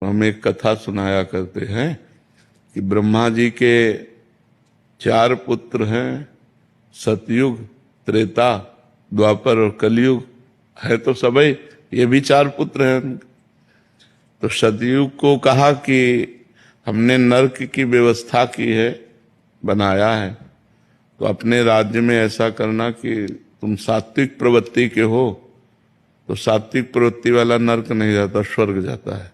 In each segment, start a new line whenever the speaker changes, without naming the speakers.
हम एक कथा सुनाया करते हैं कि ब्रह्मा जी के 4 पुत्र हैं, सतयुग, त्रेता, द्वापर और कलयुग है तो सबई, ये भी 4 पुत्र हैं। तो सतयुग को कहा कि हमने नरक की व्यवस्था की है, बनाया है, तो अपने राज्य में ऐसा करना कि तुम सात्विक प्रवृत्ति के हो, तो सात्विक प्रवृत्ति वाला नरक नहीं जाता, स्वर्ग जाता है।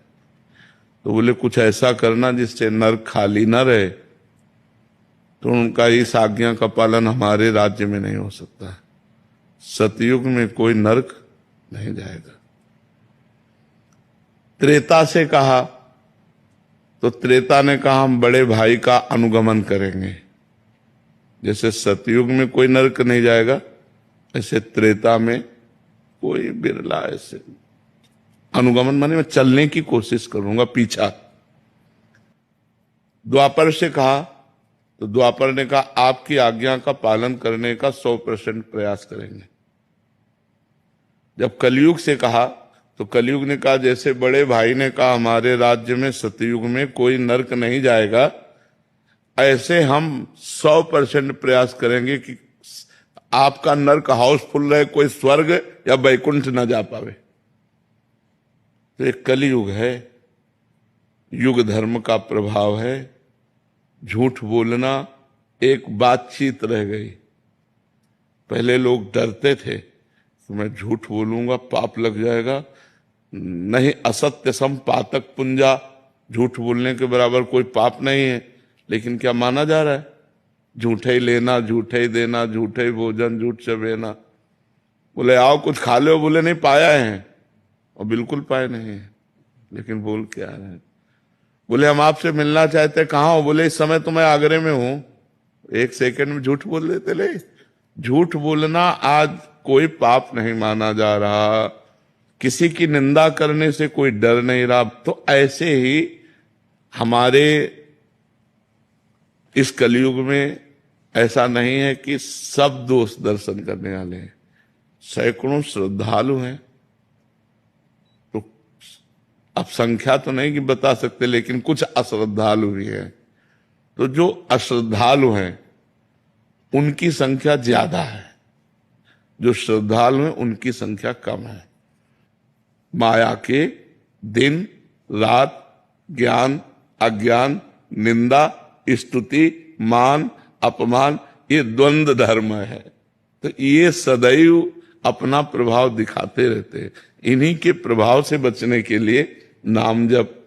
तो बोले कुछ ऐसा करना जिससे नरक खाली न रहे। तो उनका इस आज्ञा का पालन हमारे राज्य में नहीं हो सकता है। सतयुग में कोई नरक नहीं जाएगा। त्रेता से कहा तो त्रेता ने कहा हम बड़े भाई का अनुगमन करेंगे। जैसे सतयुग में कोई नरक नहीं जाएगा, ऐसे त्रेता में कोई बिरला ऐसे अनुगमन माने मैं चलने की कोशिश करूंगा पीछा। द्वापर से कहा तो द्वापर ने कहा आपकी आज्ञा का पालन करने का 100% प्रयास करेंगे। जब कलयुग से कहा तो कलयुग ने कहा जैसे बड़े भाई ने कहा हमारे राज्य में सतयुग में कोई नरक नहीं जाएगा, ऐसे हम 100% प्रयास करेंगे कि आपका नरक हाउसफुल रहे, कोई स्वर्ग या वैकुंठ न जा पावे। तो एक कलयुग है, युग धर्म का प्रभाव है। झूठ बोलना एक बातचीत रह गई। पहले लोग डरते थे कि मैं झूठ बोलूंगा पाप लग जाएगा, नहीं असत्य सम पातक पुंजा, झूठ बोलने के बराबर कोई पाप नहीं है। लेकिन क्या माना जा रहा है? झूठे ही लेना, झूठे ही देना, झूठे ही भोजन, झूठ चबेना। बोले आओ कुछ खा लो, बोले नहीं पाया है, और बिल्कुल पाए नहीं है, लेकिन बोल के आ रहे हैं। बोले हम आपसे मिलना चाहते, कहाँ हो? बोले इस समय तो मैं आगरे में हूं। 1 सेकंड में झूठ बोल देते। ले झूठ बोलना आज कोई पाप नहीं माना जा रहा, किसी की निंदा करने से कोई डर नहीं रहा। तो ऐसे ही हमारे इस कलयुग में ऐसा नहीं है कि सब दोस्त दर्शन करने वाले हैं, सैकड़ों श्रद्धालु हैं। तो अब संख्या तो नहीं कि बता सकते, लेकिन कुछ अश्रद्धालु भी हैं। तो जो अश्रद्धालु हैं उनकी संख्या ज्यादा है, जो श्रद्धालु हैं उनकी संख्या कम है। माया के दिन रात, ज्ञान अज्ञान, निंदा स्तुति, मान अपमान, ये द्वंद्व धर्म है। तो ये सदैव अपना प्रभाव दिखाते रहते हैं। इन्हीं के प्रभाव से बचने के लिए नाम जप,